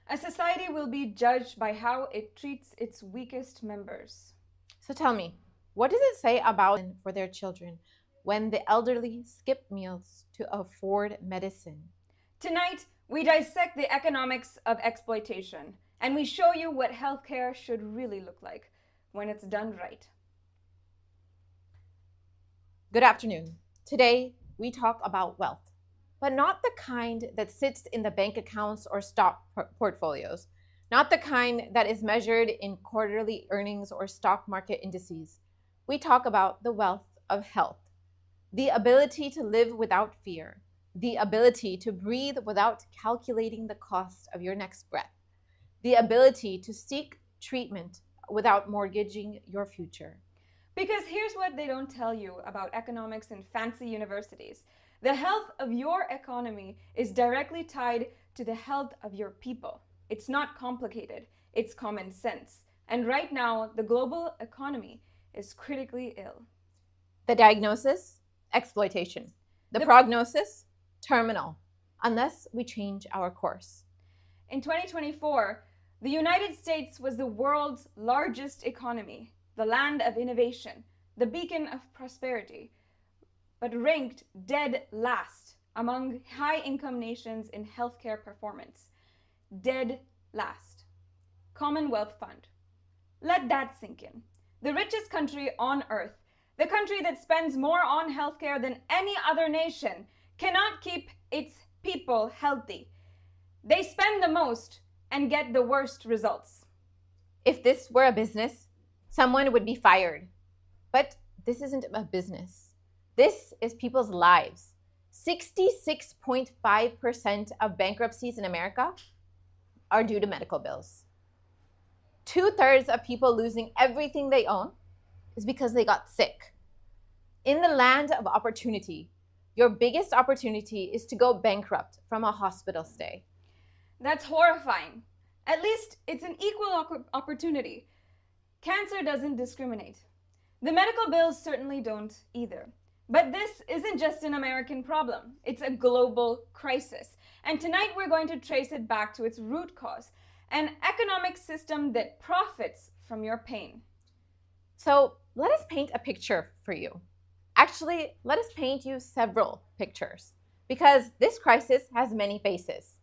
A society will be judged by how it treats its weakest members. So tell me, what does it say about for their children when the elderly skip meals to afford medicine? Tonight, we dissect the economics of exploitation and we show you what healthcare should really look like when it's done right. Good afternoon. Today, we talk about wealth, but not the kind that sits in the bank accounts or stock portfolios, not the kind that is measured in quarterly earnings or stock market indices. We talk about the wealth of health, the ability to live without fear, the ability to breathe without calculating the cost of your next breath, the ability to seek treatment without mortgaging your future. Because here's what they don't tell you about economics in fancy universities. The health of your economy is directly tied to the health of your people. It's not complicated, it's common sense. And right now, the global economy is critically ill. The diagnosis? Exploitation. The prognosis? Terminal, unless we change our course. In 2024, the United States was the world's largest economy, the land of innovation, the beacon of prosperity, but ranked dead last among high-income nations in healthcare performance. Dead last. Commonwealth Fund. Let that sink in. The richest country on earth, the country that spends more on healthcare than any other nation, cannot keep its people healthy. They spend the most and get the worst results. If this were a business, someone would be fired. But this isn't a business. This is people's lives. 66.5% of bankruptcies in America are due to medical bills. 2/3 of people losing everything they own is because they got sick. In the land of opportunity, your biggest opportunity is to go bankrupt from a hospital stay. That's horrifying. At least it's an equal opportunity. Cancer doesn't discriminate. The medical bills certainly don't either. But this isn't just an American problem. It's a global crisis. And tonight we're going to trace it back to its root cause, an economic system that profits from your pain. So let us paint a picture for you. Actually, let us paint you several pictures, because this crisis has many faces.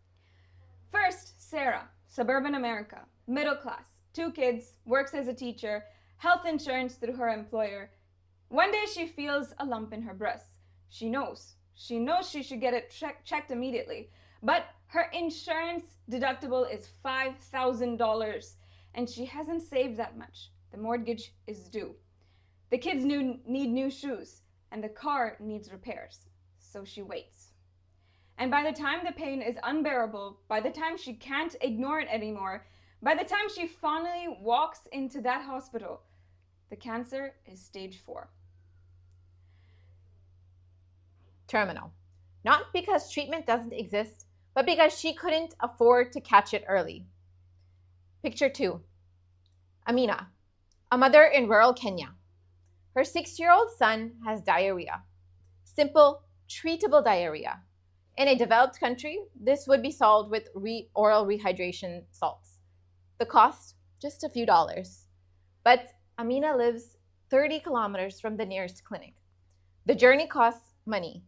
First, Sarah, suburban America, middle class, 2 kids, works as a teacher, health insurance through her employer. One day she feels a lump in her breast. She knows she should get it checked immediately. But her insurance deductible is $5,000 and she hasn't saved that much. The mortgage is due. The kids need new shoes and the car needs repairs. So she waits. And by the time the pain is unbearable, by the time she can't ignore it anymore, by the time she finally walks into that hospital, the cancer is stage 4. Terminal. Not because treatment doesn't exist, but because she couldn't afford to catch it early. Picture 2. Amina, a mother in rural Kenya. Her 6-year-old son has diarrhea. Simple, treatable diarrhea. In a developed country, this would be solved with oral rehydration salts. The cost, just a few dollars. But Amina lives 30 kilometers from the nearest clinic. The journey costs money.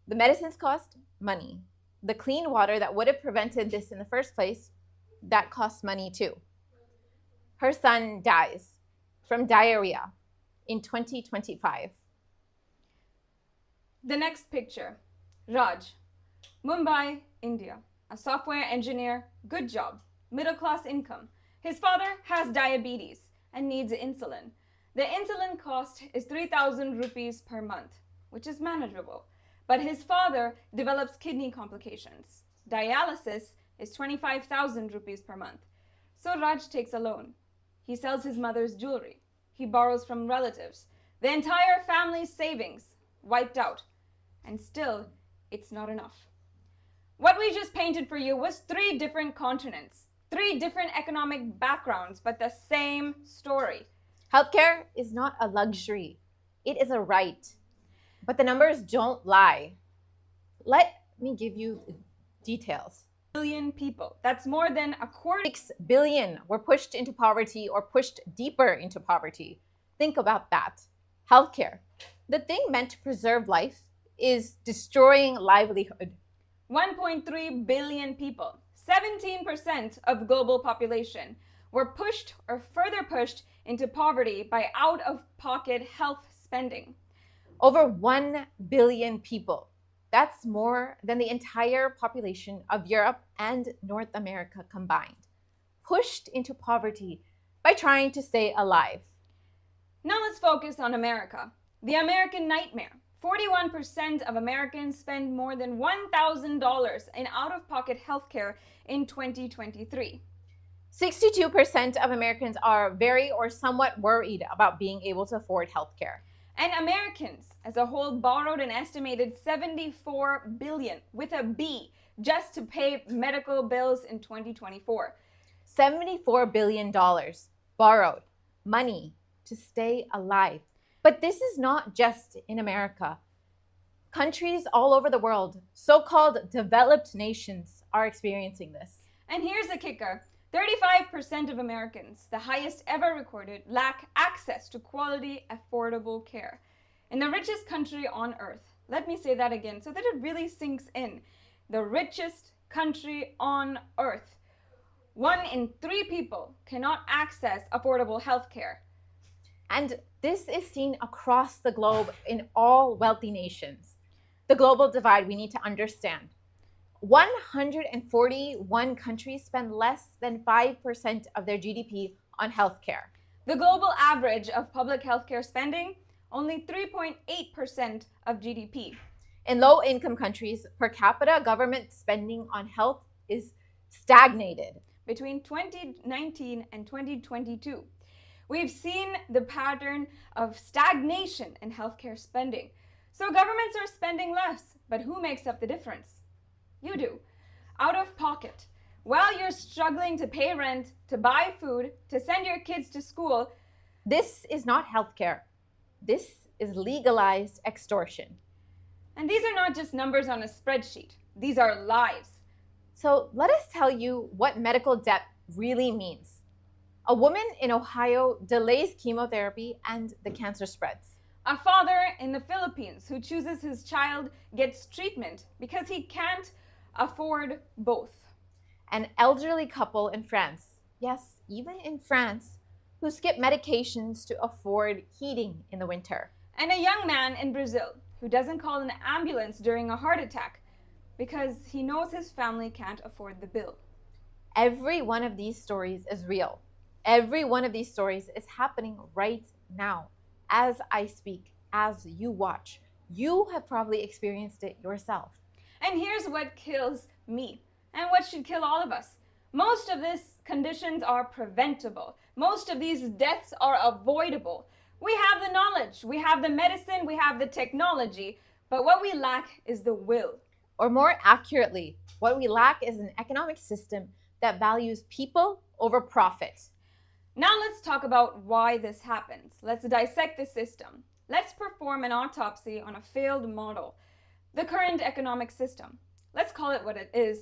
The medicines cost money. The clean water that would have prevented this in the first place, that costs money too. Her son dies from diarrhea in 2025. The next picture, Raj, Mumbai, India, a software engineer, good job, middle class income. His father has diabetes and needs insulin. The insulin cost is 3,000 rupees per month, which is manageable. But his father develops kidney complications. Dialysis is 25,000 rupees per month. So Raj takes a loan. He sells his mother's jewelry. He borrows from relatives. The entire family's savings wiped out. And still, it's not enough. What we just painted for you was 3 different continents, 3 different economic backgrounds, but the same story. Healthcare is not a luxury. It is a right. But the numbers don't lie. Let me give you details. billion people. That's more than a quarter. 6 billion were pushed into poverty or pushed deeper into poverty. Think about that. Healthcare. The thing meant to preserve life is destroying livelihood. 1.3 billion people, 17% of global population, were pushed or further pushed into poverty by out-of-pocket health spending. Over 1 billion people. That's more than the entire population of Europe and North America combined, pushed into poverty by trying to stay alive. Now let's focus on America. The American nightmare. 41% of Americans spend more than $1,000 in out-of-pocket healthcare in 2023. 62% of Americans are very or somewhat worried about being able to afford healthcare. And Americans as a whole borrowed an estimated $74 billion with a B just to pay medical bills in 2024. $74 billion borrowed money to stay alive. But this is not just in America. Countries all over the world, so-called developed nations, are experiencing this. And here's the kicker. 35% of Americans, the highest ever recorded, lack access to quality, affordable care. In the richest country on earth, let me say that again so that it really sinks in. The richest country on earth. 1 in 3 people cannot access affordable health care. And this is seen across the globe in all wealthy nations. The global divide we need to understand. 141 countries spend less than 5% of their GDP on healthcare. The global average of public healthcare spending, only 3.8% of GDP. In low-income countries, per capita government spending on health is stagnated. Between 2019 and 2022, we've seen the pattern of stagnation in healthcare spending. So governments are spending less, but who makes up the difference? You do. Out of pocket. While you're struggling to pay rent, to buy food, to send your kids to school. This is not healthcare. This is legalized extortion. And these are not just numbers on a spreadsheet. These are lives. So let us tell you what medical debt really means. A woman in Ohio delays chemotherapy and the cancer spreads. A father in the Philippines who chooses his child gets treatment because he can't afford both. An elderly couple in France, yes, even in France, who skip medications to afford heating in the winter. And a young man in Brazil who doesn't call an ambulance during a heart attack because he knows his family can't afford the bill. Every one of these stories is real. Every one of these stories is happening right now. As I speak, as you watch, you have probably experienced it yourself. And here's what kills me, and what should kill all of us. Most of these conditions are preventable. Most of these deaths are avoidable. We have the knowledge, we have the medicine, we have the technology, but what we lack is the will. Or more accurately, what we lack is an economic system that values people over profit. Now let's talk about why this happens. Let's dissect the system. Let's perform an autopsy on a failed model. The current economic system. Let's call it what it is.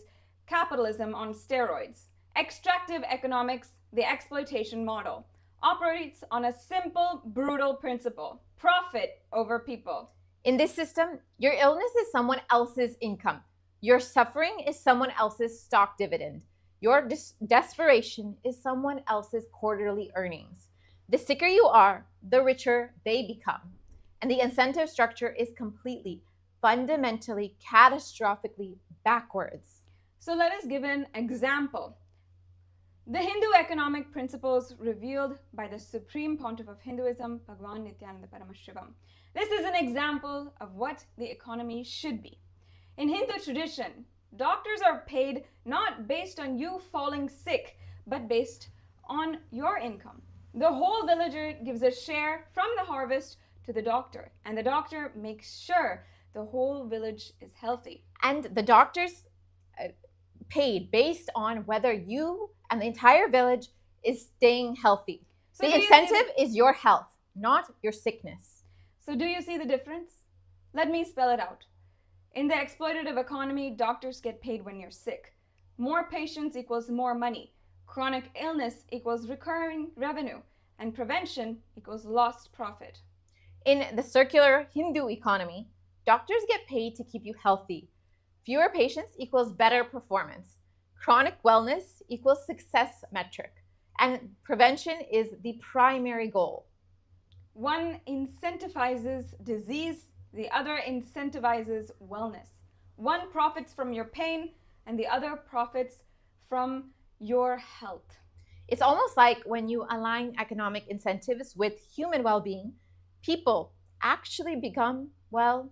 Capitalism on steroids. Extractive economics, the exploitation model, operates on a simple, brutal principle. Profit over people. In this system, your illness is someone else's income. Your suffering is someone else's stock dividend. Your desperation is someone else's quarterly earnings. The sicker you are, the richer they become. And the incentive structure is completely, fundamentally, catastrophically backwards. So let us give an example. The Hindu economic principles revealed by the Supreme Pontiff of Hinduism, Bhagwan Nityananda Paramashivam. This is an example of what the economy should be. In Hindu tradition, doctors are paid not based on you falling sick, but based on your income. The whole villager gives a share from the harvest to the doctor, and the doctor makes sure the whole village is healthy. And the doctors paid based on whether you and the entire village is staying healthy. So the incentive is your health, not your sickness. So do you see the difference? Let me spell it out. In the exploitative economy, doctors get paid when you're sick. More patients equals more money. Chronic illness equals recurring revenue. And prevention equals lost profit. In the circular Hindu economy, doctors get paid to keep you healthy. Fewer patients equals better performance. Chronic wellness equals success metric. And prevention is the primary goal. One incentivizes disease, the other incentivizes wellness. One profits from your pain, and the other profits from your health. It's almost like when you align economic incentives with human well-being, people actually become, well,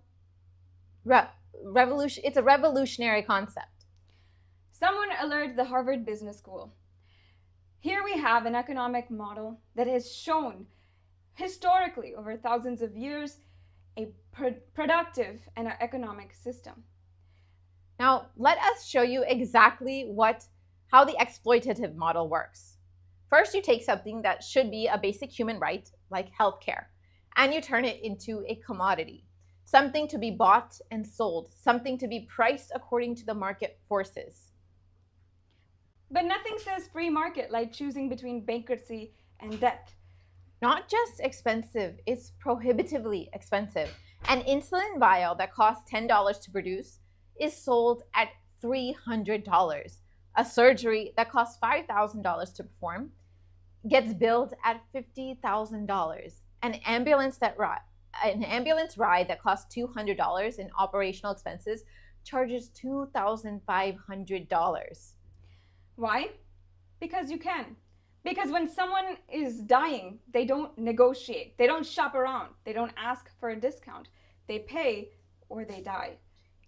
it's a revolutionary concept. Someone alert the Harvard Business School. Here we have an economic model that has shown historically over thousands of years a productive and economic system. Now, let us show you exactly how the exploitative model works. First, you take something that should be a basic human right, like healthcare, and you turn it into a commodity, something to be bought and sold, something to be priced according to the market forces. But nothing says free market like choosing between bankruptcy and debt. Not just expensive, it's prohibitively expensive. An insulin vial that costs $10 to produce is sold at $300. A surgery that costs $5,000 to perform gets billed at $50,000. An ambulance ride that costs $200 in operational expenses charges $2,500. Why? Because you can. Because when someone is dying, they don't negotiate. They don't shop around. They don't ask for a discount. They pay or they die.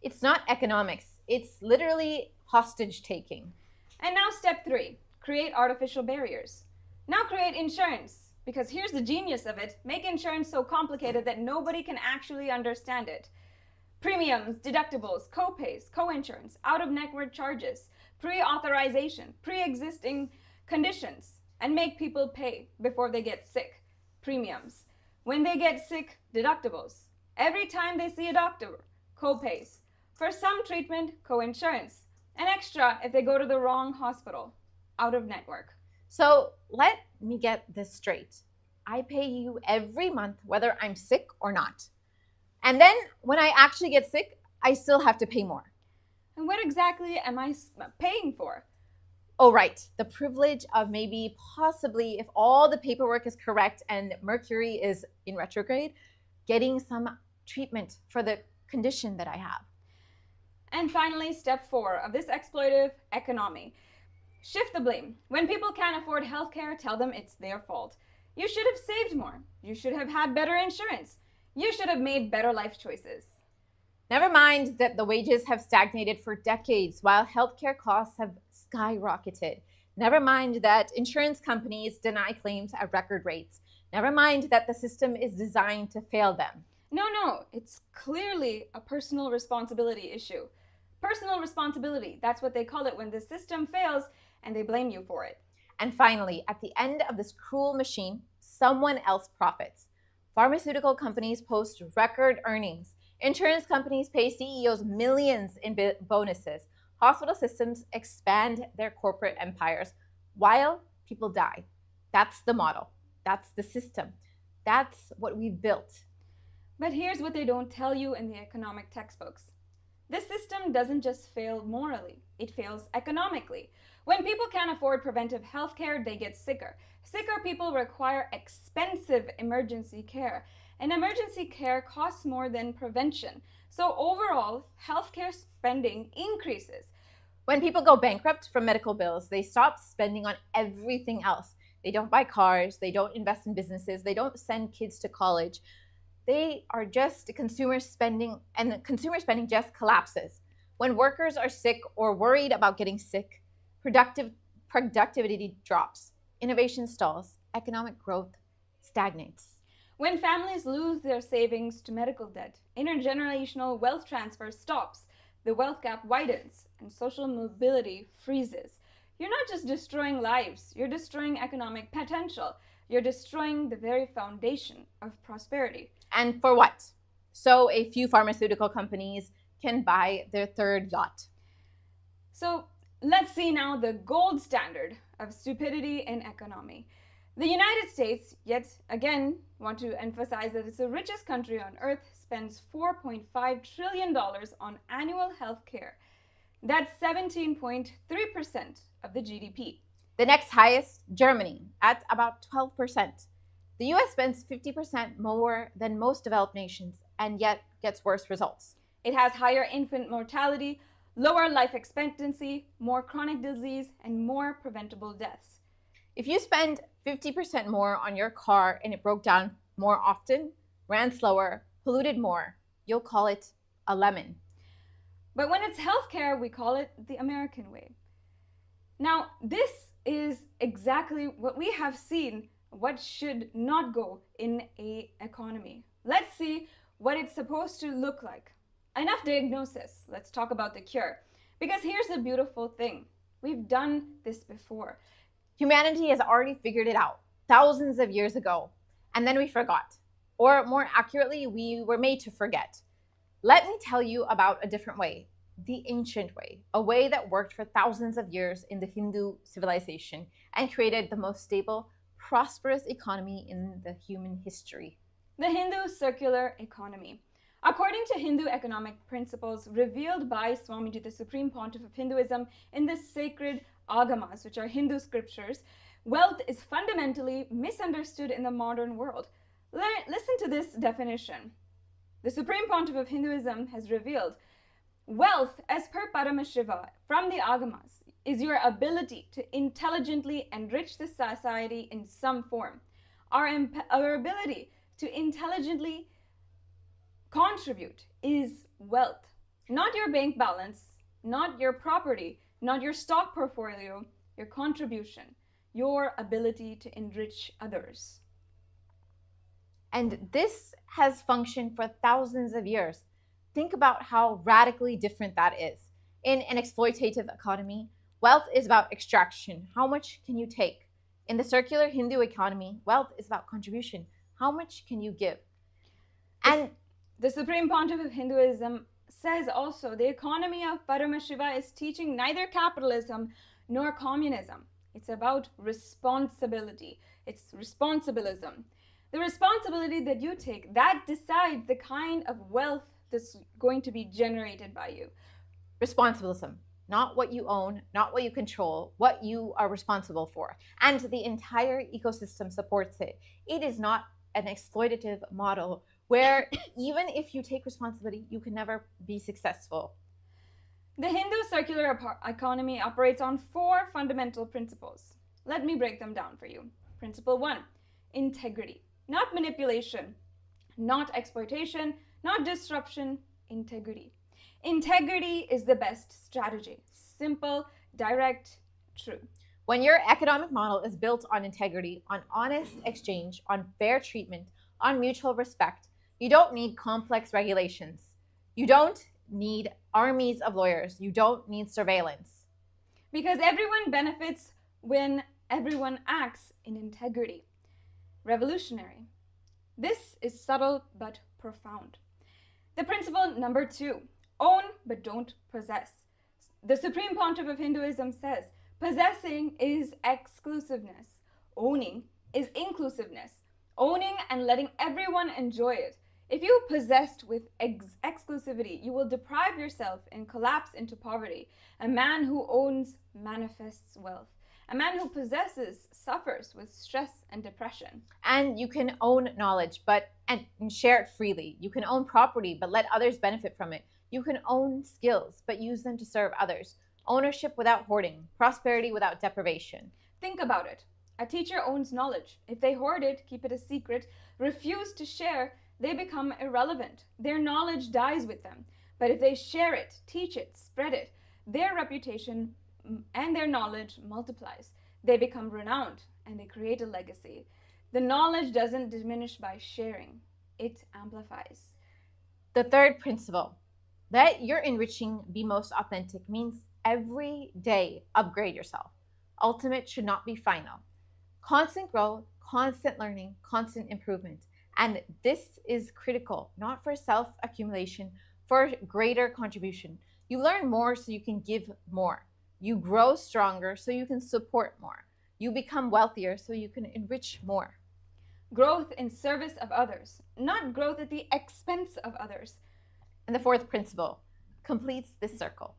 It's not economics. It's literally hostage taking. And now step 3, create artificial barriers. Now create insurance, because here's the genius of it. Make insurance so complicated that nobody can actually understand it. Premiums, deductibles, co-pays, co-insurance, out-of-network charges, pre-authorization, pre-existing conditions, and make people pay before they get sick. Premiums. When they get sick, deductibles. Every time they see a doctor, co-pays. For some treatment, co-insurance. An extra if they go to the wrong hospital, out-of-network. So let me get this straight. I pay you every month whether I'm sick or not. And then when I actually get sick, I still have to pay more. And what exactly am I paying for? Oh, right. The privilege of maybe, possibly, if all the paperwork is correct and Mercury is in retrograde, getting some treatment for the condition that I have. And finally, step 4 of this exploitative economy. Shift the blame. When people can't afford healthcare, tell them it's their fault. You should have saved more. You should have had better insurance. You should have made better life choices. Never mind that the wages have stagnated for decades while healthcare costs have skyrocketed. Never mind that insurance companies deny claims at record rates. Never mind that the system is designed to fail them. No, it's clearly a personal responsibility issue. Personal responsibility, that's what they call it when the system fails and they blame you for it. And finally, at the end of this cruel machine, someone else profits. Pharmaceutical companies post record earnings. Insurance companies pay CEOs millions in bonuses. Hospital systems expand their corporate empires while people die. That's the model. That's the system. That's what we've built. But here's what they don't tell you in the economic textbooks. This system doesn't just fail morally, it fails economically. When people can't afford preventive health care, they get sicker. Sicker people require expensive emergency care. And emergency care costs more than prevention. So overall, healthcare spending increases. When people go bankrupt from medical bills, they stop spending on everything else. They don't buy cars, they don't invest in businesses, they don't send kids to college. They are just consumer spending, and consumer spending just collapses. When workers are sick or worried about getting sick, productivity drops, innovation stalls, economic growth stagnates. When families lose their savings to medical debt, intergenerational wealth transfer stops, the wealth gap widens, and social mobility freezes. You're not just destroying lives, you're destroying economic potential. You're destroying the very foundation of prosperity. And for what? So a few pharmaceutical companies can buy their third yacht. So Let's see now the gold standard of stupidity in economy. The United States, yet again, want to emphasize that it's the richest country on earth, spends $4.5 trillion on annual health care. That's 17.3% of the GDP. The next highest, Germany, at about 12%. The US spends 50% more than most developed nations and yet gets worse results. It has higher infant mortality, lower life expectancy, more chronic disease, and more preventable deaths. If you spend 50% more on your car and it broke down more often, ran slower, polluted more, you'll call it a lemon. But when it's healthcare, we call it the American way. Now, this is exactly what we have seen, what should not go in an economy. Let's see what it's supposed to look like. Enough diagnosis, let's talk about the cure. Because here's the beautiful thing. We've done this before. Humanity has already figured it out thousands of years ago, and then we forgot. Or more accurately, we were made to forget. Let me tell you about a different way, the ancient way, a way that worked for thousands of years in the Hindu civilization and created the most stable, prosperous economy in the human history. The Hindu circular economy. According to Hindu economic principles revealed by Swamiji, the Supreme Pontiff of Hinduism, in the sacred agamas, which are Hindu scriptures, wealth is fundamentally misunderstood in the modern world. Listen to this definition. The Supreme Pontiff of Hinduism has revealed, wealth, as per Paramashiva from the agamas, is your ability to intelligently enrich the society in some form. Our ability to intelligently contribute is wealth, not your bank balance, not your property, not your stock portfolio, your contribution, your ability to enrich others. And this has functioned for thousands of years. Think about how radically different that is. In an exploitative economy, wealth is about extraction. How much can you take? In the circular Hindu economy, wealth is about contribution. How much can you give? And the Supreme Pontiff of Hinduism says also the economy of Paramashiva is teaching neither capitalism nor communism. It's about responsibility. It's responsibilism. The responsibility that you take, that decides the kind of wealth that's going to be generated by you. Responsibilism, not what you own, not what you control, what you are responsible for. And the entire ecosystem supports it. It is not an exploitative model where even if you take responsibility, you can never be successful. The Hindu circular economy operates on 4 fundamental principles. Let me break them down for you. Principle 1, integrity. Not manipulation, not exploitation, not disruption, integrity. Integrity is the best strategy. Simple, direct, true. When your economic model is built on integrity, on honest exchange, on fair treatment, on mutual respect, you don't need complex regulations. You don't need armies of lawyers. You don't need surveillance. Because everyone benefits when everyone acts in integrity. Revolutionary. This is subtle but profound. The principle number 2, own but don't possess. The Supreme Pontiff of Hinduism says, possessing is exclusiveness. Owning is inclusiveness. Owning and letting everyone enjoy it. If you possessed with exclusivity, you will deprive yourself and collapse into poverty. A man who owns manifests wealth. A man who possesses suffers with stress and depression. And you can own knowledge, and share it freely. You can own property, but let others benefit from it. You can own skills, but use them to serve others. Ownership without hoarding. Prosperity without deprivation. Think about it. A teacher owns knowledge. If they hoard it, keep it a secret, refuse to share, they become irrelevant. Their knowledge dies with them. But if they share it, teach it, spread it, their reputation and their knowledge multiplies. They become renowned and they create a legacy. The knowledge doesn't diminish by sharing, it amplifies. The third principle, let your enriching be most authentic, means every day upgrade yourself. Ultimate should not be final. Constant growth, constant learning, constant improvement. And this is critical, not for self-accumulation, for greater contribution. You learn more so you can give more. You grow stronger so you can support more. You become wealthier so you can enrich more. Growth in service of others, not growth at the expense of others. And the fourth principle completes this circle.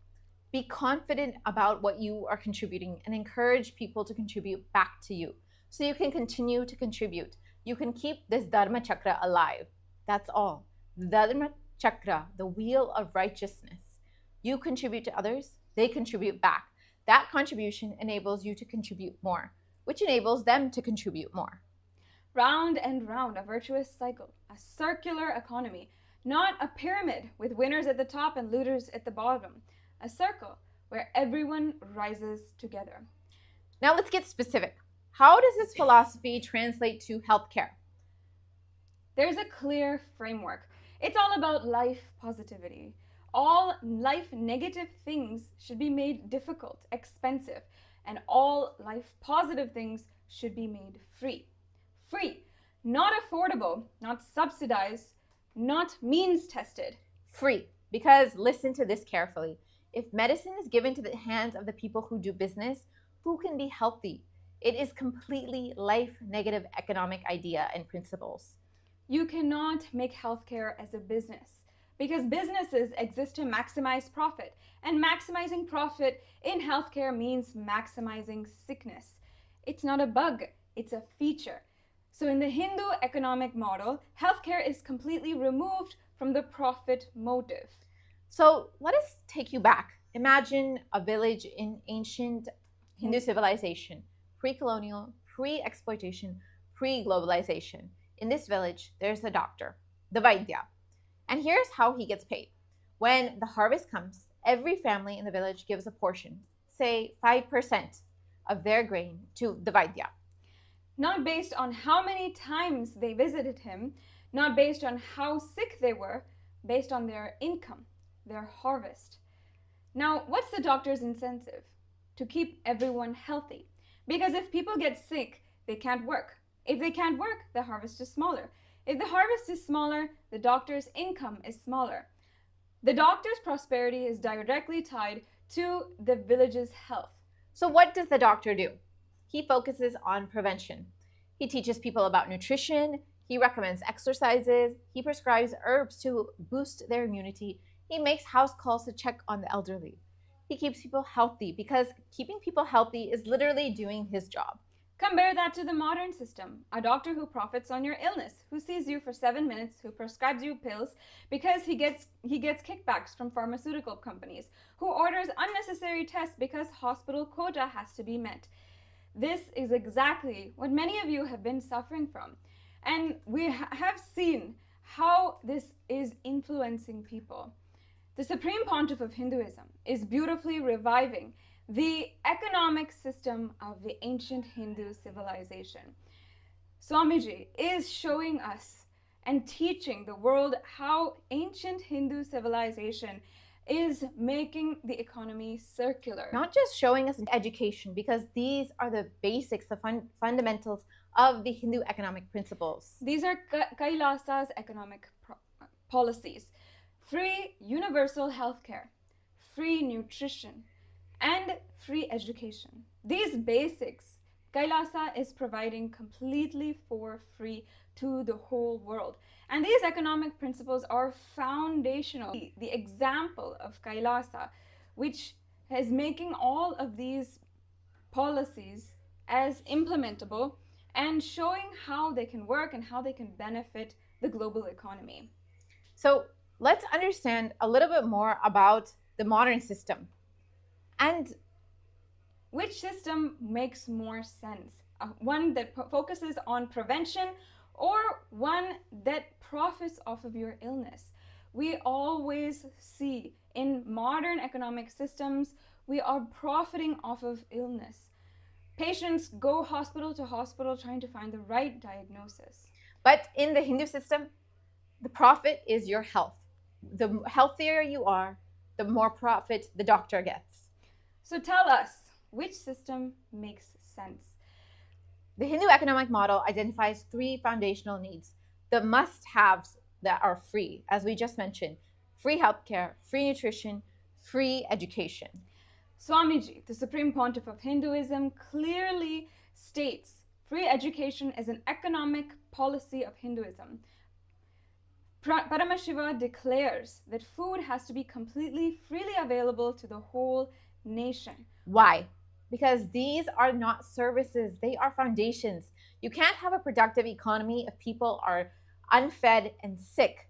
Be confident about what you are contributing and encourage people to contribute back to you so you can continue to contribute. You can keep this Dharma Chakra alive. That's all. The Dharma Chakra, the wheel of righteousness. You contribute to others, they contribute back. That contribution enables you to contribute more, which enables them to contribute more. Round and round, a virtuous cycle, a circular economy, not a pyramid with winners at the top and looters at the bottom. A circle where everyone rises together. Now let's get specific. How does this philosophy translate to healthcare? There's a clear framework. It's all about life positivity. All life negative things should be made difficult, expensive, and all life positive things should be made free. Free, not affordable, not subsidized, not means tested. Free, because listen to this carefully. If medicine is given to the hands of the people who do business, who can be healthy? It is completely life-negative economic idea and principles. You cannot make healthcare as a business because businesses exist to maximize profit, and maximizing profit in healthcare means maximizing sickness. It's not a bug, it's a feature. So in the Hindu economic model, healthcare is completely removed from the profit motive. So let us take you back. Imagine a village in ancient Hindu civilization, pre-colonial, pre-exploitation, pre-globalization. In this village, there's a doctor, the Vaidya. And here's how he gets paid. When the harvest comes, every family in the village gives a portion, say 5% of their grain to the Vaidya. Not based on how many times they visited him, not based on how sick they were, based on their income, their harvest. Now, what's the doctor's incentive? To keep everyone healthy. Because if people get sick, they can't work. If they can't work, the harvest is smaller. If the harvest is smaller, the doctor's income is smaller. The doctor's prosperity is directly tied to the village's health. So what does the doctor do? He focuses on prevention. He teaches people about nutrition. He recommends exercises. He prescribes herbs to boost their immunity. He makes house calls to check on the elderly. He keeps people healthy because keeping people healthy is literally doing his job. Compare that to the modern system. A doctor who profits on your illness, who sees you for 7 minutes, who prescribes you pills because he gets kickbacks from pharmaceutical companies, who orders unnecessary tests because hospital quota has to be met. This is exactly what many of you have been suffering from. And we have seen how this is influencing people. The Supreme Pontiff of Hinduism is beautifully reviving the economic system of the ancient Hindu civilization. Swamiji is showing us and teaching the world how ancient Hindu civilization is making the economy circular. Not just showing us education, because these are the basics, the fundamentals of the Hindu economic principles. These are KAILASA's economic policies. Free universal healthcare, free nutrition, and free education. These basics, KAILASA is providing completely for free to the whole world. And these economic principles are foundational. The example of KAILASA, which is making all of these policies as implementable and showing how they can work and how they can benefit the global economy. So let's understand a little bit more about the modern system. And which system makes more sense? One that focuses on prevention or one that profits off of your illness? We always see in modern economic systems, we are profiting off of illness. Patients go hospital to hospital trying to find the right diagnosis. But in the Hindu system, the profit is your health. The healthier you are, the more profit the doctor gets. So tell us, which system makes sense? The Hindu economic model identifies 3 foundational needs, the must-haves that are free, as we just mentioned: free healthcare, free nutrition, free education. Swamiji, the Supreme Pontiff of Hinduism, clearly states free education is an economic policy of Hinduism. Paramashiva declares that food has to be completely freely available to the whole nation. Why? Because these are not services, they are foundations. You can't have a productive economy if people are unfed and sick.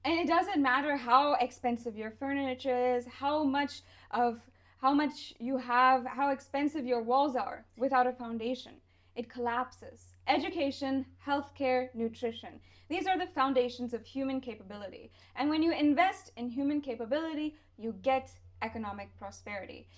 And it doesn't matter how expensive your furniture is, how much you have, how expensive your walls are without a foundation. It collapses. Education, healthcare, nutrition. These are the foundations of human capability. And when you invest in human capability, you get economic prosperity.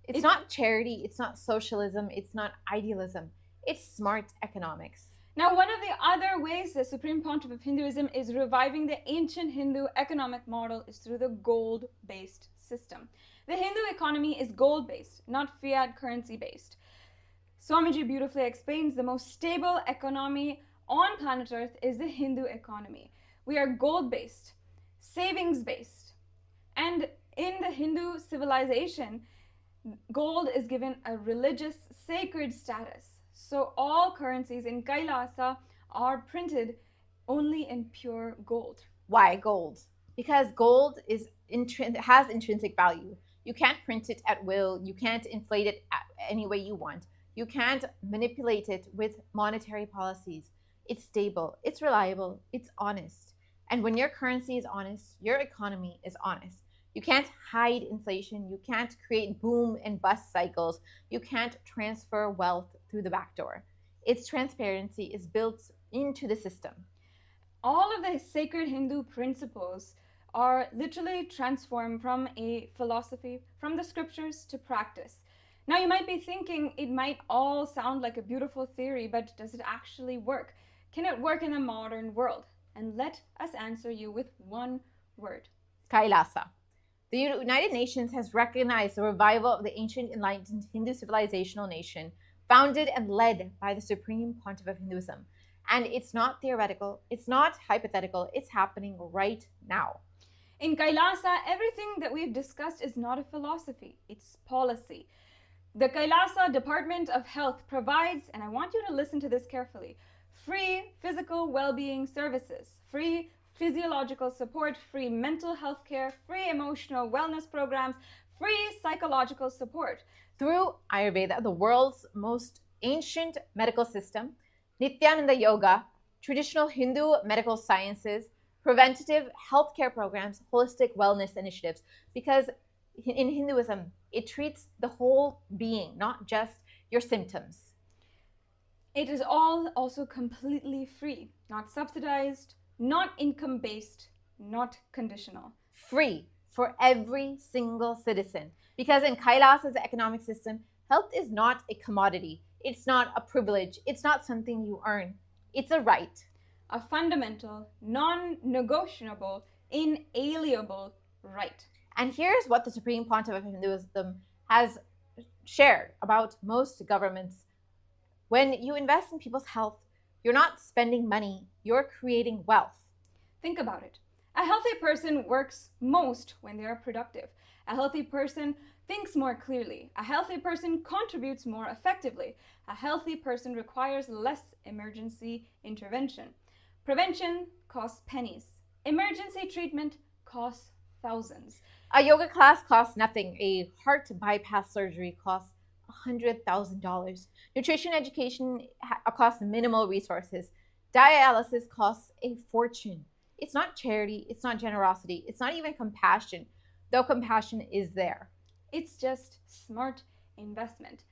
It's not charity, it's not socialism, it's not idealism. It's smart economics. Now, one of the other ways the Supreme Pontiff of Hinduism is reviving the ancient Hindu economic model is through the gold-based system. The Hindu economy is gold-based, not fiat currency-based. Swamiji beautifully explains the most stable economy on planet Earth is the Hindu economy. We are gold-based, savings-based, and in the Hindu civilization, gold is given a religious sacred status. So all currencies in KAILASA are printed only in pure gold. Why gold? Because gold has intrinsic value. You can't print it at will. You can't inflate it any way you want. You can't manipulate it with monetary policies. It's stable, it's reliable, it's honest. And when your currency is honest, your economy is honest. You can't hide inflation. You can't create boom and bust cycles. You can't transfer wealth through the back door. Its transparency is built into the system. All of the sacred Hindu principles are literally transformed from a philosophy, from the scriptures to practice. Now you might be thinking it might all sound like a beautiful theory, but does it actually work? Can it work in the modern world? And let us answer you with one word. KAILASA. The United Nations has recognized the revival of the ancient enlightened Hindu civilizational nation, founded and led by the Supreme Pontiff of Hinduism. And it's not theoretical, it's not hypothetical, it's happening right now. In KAILASA, everything that we've discussed is not a philosophy, it's policy. The KAILASA Department of Health provides, and I want you to listen to this carefully, free physical well-being services, free physiological support, free mental health care, free emotional wellness programs, free psychological support. Through Ayurveda, the world's most ancient medical system, Nityananda Yoga, traditional Hindu medical sciences, preventative healthcare programs, holistic wellness initiatives, because in Hinduism, it treats the whole being, not just your symptoms. It is all also completely free, not subsidized, not income-based, not conditional. Free for every single citizen. Because in KAILASA's economic system, health is not a commodity. It's not a privilege. It's not something you earn. It's a right. A fundamental, non-negotiable, inalienable right. And here's what the Supreme Pontiff of Hinduism has shared about most governments. When you invest in people's health, you're not spending money, you're creating wealth. Think about it. A healthy person works most when they are productive. A healthy person thinks more clearly. A healthy person contributes more effectively. A healthy person requires less emergency intervention. Prevention costs pennies. Emergency treatment costs thousands. A yoga class costs nothing. A heart bypass surgery costs $100,000. Nutrition education costs minimal resources. Dialysis costs a fortune. It's not charity, it's not generosity, it's not even compassion, though compassion is there. It's just smart investment.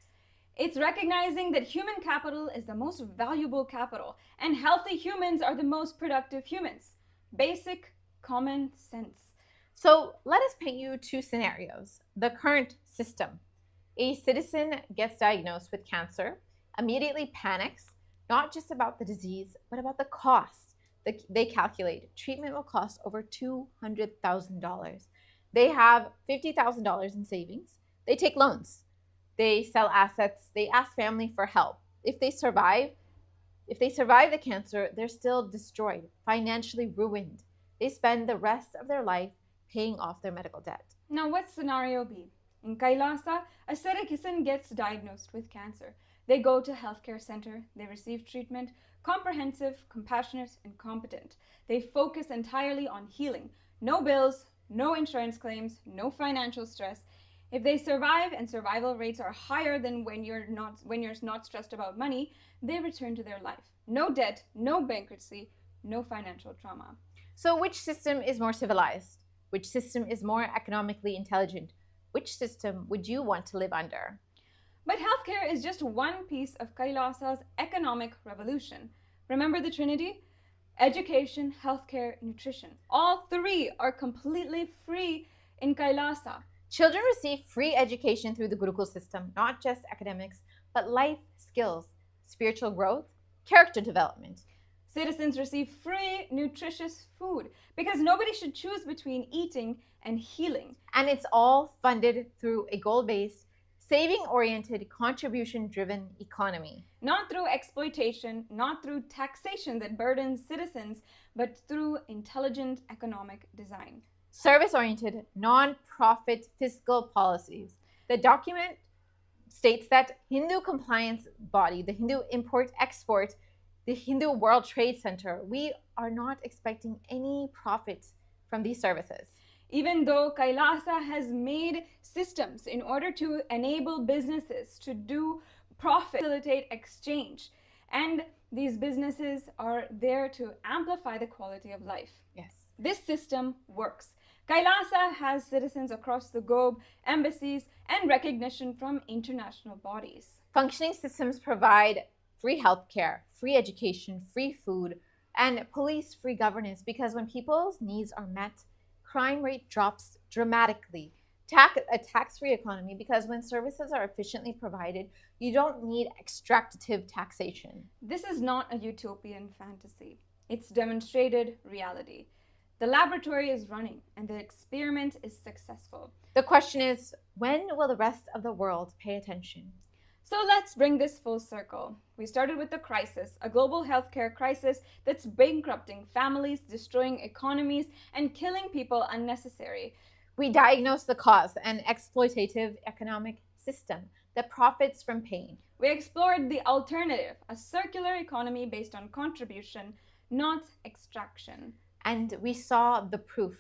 It's recognizing that human capital is the most valuable capital, and healthy humans are the most productive humans. Basic common sense. So let us paint you two scenarios. The current system. A citizen gets diagnosed with cancer, immediately panics, not just about the disease, but about the cost. They calculate treatment will cost over $200,000. They have $50,000 in savings. They take loans. They sell assets. They ask family for help. If they survive the cancer, they're still destroyed, financially ruined. They spend the rest of their life paying off their medical debt. Now, what's scenario B? In Kailasa, a citizen gets diagnosed with cancer. They go to healthcare center, they receive treatment, comprehensive, compassionate, and competent. They focus entirely on healing. No bills, no insurance claims, no financial stress. If they survive and survival rates are higher than when you're not stressed about money, they return to their life. No debt, no bankruptcy, no financial trauma. So, which system is more civilized? Which system is more economically intelligent? Which system would you want to live under? But healthcare is just one piece of KAILASA's economic revolution. Remember the Trinity? Education, healthcare, nutrition. All three are completely free in KAILASA. Children receive free education through the Gurukul system, not just academics, but life skills, spiritual growth, character development. Citizens receive free, nutritious food because nobody should choose between eating and healing. And it's all funded through a goal-based, saving-oriented, contribution-driven economy. Not through exploitation, not through taxation that burdens citizens, but through intelligent economic design. Service-oriented, non-profit fiscal policies. The document states that Hindu compliance body, the Hindu import-export, the Hindu World Trade Center, we are not expecting any profits from these services. Even though KAILASA has made systems in order to enable businesses to do profit, facilitate exchange, and these businesses are there to amplify the quality of life. Yes. This system works. KAILASA has citizens across the globe, embassies, and recognition from international bodies. Functioning systems provide free healthcare, free education, free food, and police-free governance because when people's needs are met, crime rate drops dramatically. A tax-free economy because when services are efficiently provided, you don't need extractive taxation. This is not a utopian fantasy. It's demonstrated reality. The laboratory is running and the experiment is successful. The question is, when will the rest of the world pay attention? So let's bring this full circle. We started with the crisis, a global healthcare crisis that's bankrupting families, destroying economies, and killing people unnecessary. We diagnosed the cause, an exploitative economic system that profits from pain. We explored the alternative, a circular economy based on contribution, not extraction. And we saw the proof,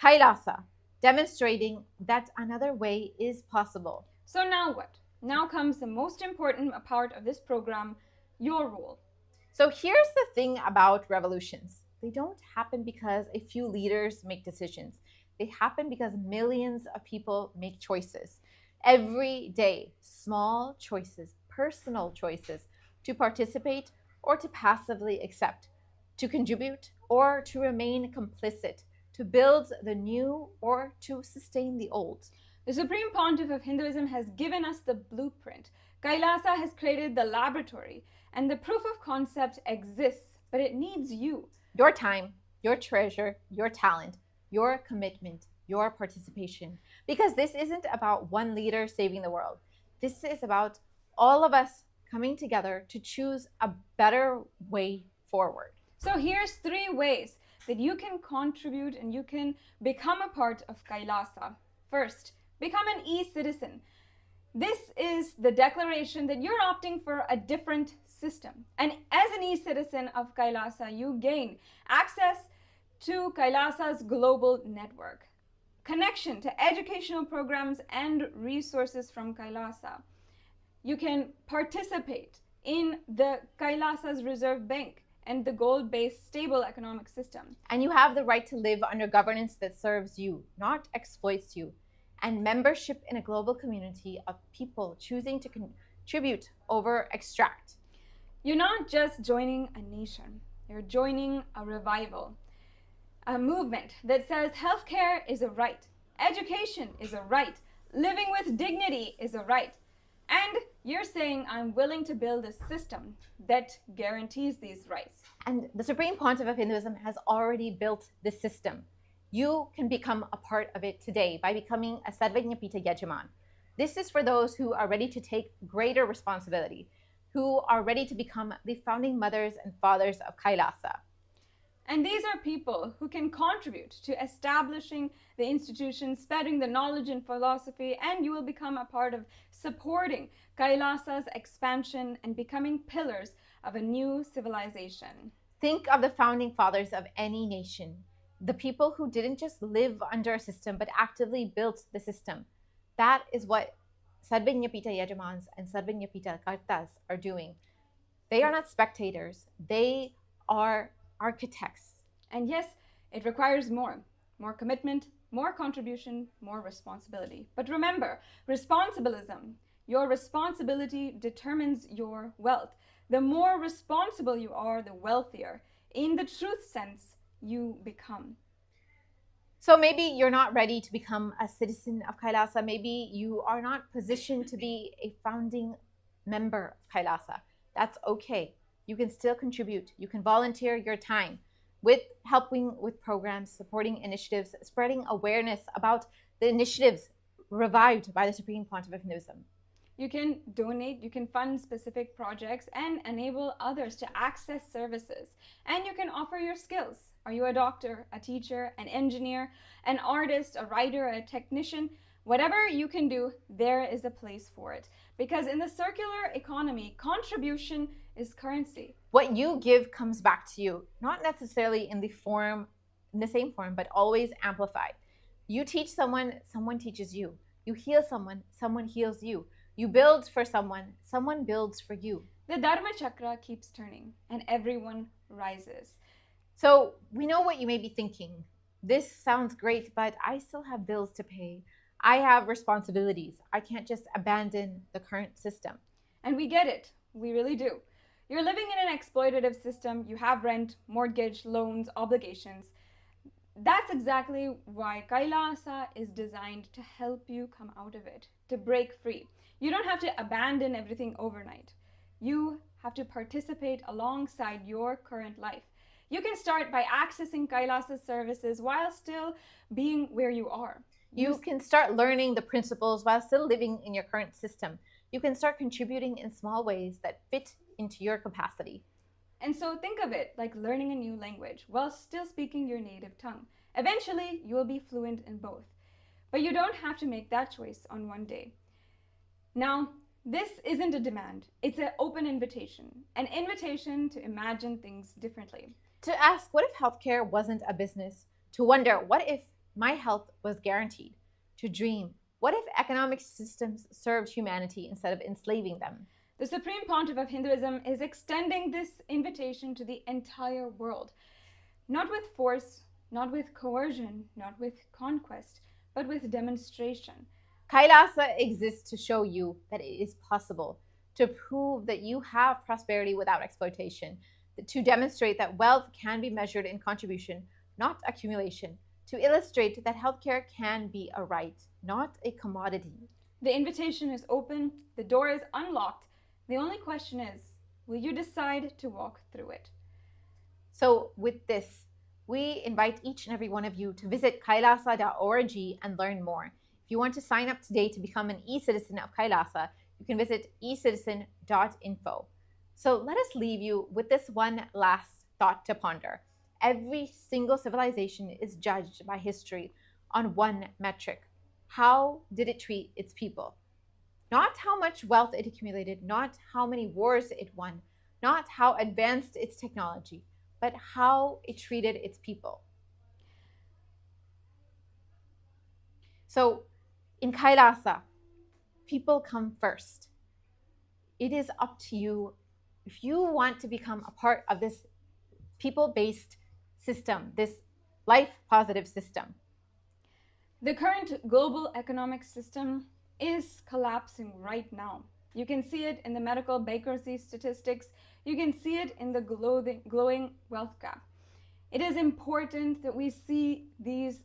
KAILASA, demonstrating that another way is possible. So now what? Now comes the most important part of this program, your role. So here's the thing about revolutions. They don't happen because a few leaders make decisions. They happen because millions of people make choices. Every day, small choices, personal choices to participate or to passively accept, to contribute or to remain complicit, to build the new or to sustain the old. The Supreme Pontiff of Hinduism has given us the blueprint. KAILASA has created the laboratory, and the proof of concept exists, but it needs you. Your time, your treasure, your talent, your commitment, your participation. Because this isn't about one leader saving the world. This is about all of us coming together to choose a better way forward. So here's 3 ways that you can contribute and you can become a part of KAILASA. First, become an e-citizen. This is the declaration that you're opting for a different system. And as an e-citizen of KAILASA, you gain access to KAILASA's global network, connection to educational programs and resources from KAILASA. You can participate in the KAILASA's Reserve Bank and the gold-based stable economic system. And you have the right to live under governance that serves you, not exploits you. And membership in a global community of people choosing to contribute over extract. You're not just joining a nation, you're joining a revival, a movement that says healthcare is a right, education is a right, living with dignity is a right. And you're saying, I'm willing to build a system that guarantees these rights. And the Supreme Pontiff of Hinduism has already built this system. You can become a part of it today by becoming a Sarvajñapita Yajaman. This is for those who are ready to take greater responsibility, who are ready to become the founding mothers and fathers of KAILASA. And these are people who can contribute to establishing the institutions, spreading the knowledge and philosophy, and you will become a part of supporting KAILASA's expansion and becoming pillars of a new civilization. Think of the founding fathers of any nation, the people who didn't just live under a system but actively built the system. That is what Sarvanyapita Yajamans and Sarvanyapita Kartas are doing. They are not spectators, they are architects. And yes, it requires more commitment, more contribution, more responsibility. But remember, responsibilism, your responsibility determines your wealth. The more responsible you are, the wealthier, in the truth sense, you become. So maybe you're not ready to become a citizen of KAILASA. Maybe you are not positioned to be a founding member of KAILASA. That's okay. You can still contribute. You can volunteer your time with helping with programs, supporting initiatives, spreading awareness about the initiatives revived by the Supreme Pontiff of Hinduism. You can donate, you can fund specific projects and enable others to access services. And you can offer your skills. Are you a doctor, a teacher, an engineer, an artist, a writer, a technician? Whatever you can do, there is a place for it. Because in the circular economy, contribution is currency. What you give comes back to you, not necessarily in the same form, but always amplified. You teach someone, someone teaches you. You heal someone, someone heals you. You build for someone, someone builds for you. The Dharma Chakra keeps turning and everyone rises. So we know what you may be thinking. This sounds great, but I still have bills to pay. I have responsibilities. I can't just abandon the current system. And we get it. We really do. You're living in an exploitative system. You have rent, mortgage, loans, obligations. That's exactly why KAILASA is designed to help you come out of it, to break free. You don't have to abandon everything overnight. You have to participate alongside your current life. You can start by accessing KAILASA's services while still being where you are. You can start learning the principles while still living in your current system. You can start contributing in small ways that fit into your capacity. And so think of it like learning a new language while still speaking your native tongue. Eventually, you will be fluent in both. But you don't have to make that choice on one day. Now, this isn't a demand. It's an open invitation. An invitation to imagine things differently. To ask, what if healthcare wasn't a business? To wonder, what if my health was guaranteed? To dream, what if economic systems served humanity instead of enslaving them? The Supreme Pontiff of Hinduism is extending this invitation to the entire world. Not with force, not with coercion, not with conquest, but with demonstration. KAILASA exists to show you that it is possible, to prove that you have prosperity without exploitation, to demonstrate that wealth can be measured in contribution, not accumulation, to illustrate that healthcare can be a right, not a commodity. The invitation is open, the door is unlocked. The only question is, will you decide to walk through it? So with this, we invite each and every one of you to visit kailasa.org and learn more. If you want to sign up today to become an e-citizen of KAILASA, you can visit ecitizen.info. So let us leave you with this one last thought to ponder. Every single civilization is judged by history on one metric. How did it treat its people? Not how much wealth it accumulated, not how many wars it won, not how advanced its technology, but how it treated its people. So in KAILASA, people come first. It is up to you if you want to become a part of this people-based system, this life-positive system. The current global economic system is collapsing right now. You can see it in the medical bankruptcy statistics. You can see it in the glowing wealth gap. It is important that we see these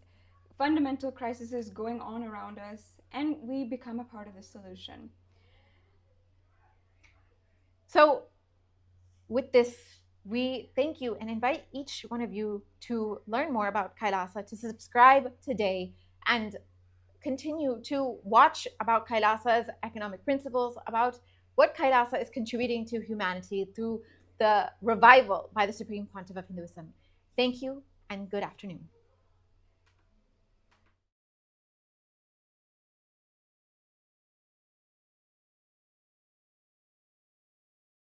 fundamental crises going on around us and we become a part of the solution. So with this, we thank you and invite each one of you to learn more about KAILASA, to subscribe today and continue to watch about KAILASA's economic principles, about what KAILASA is contributing to humanity through the revival by the Supreme Pontiff of Hinduism. Thank you and good afternoon.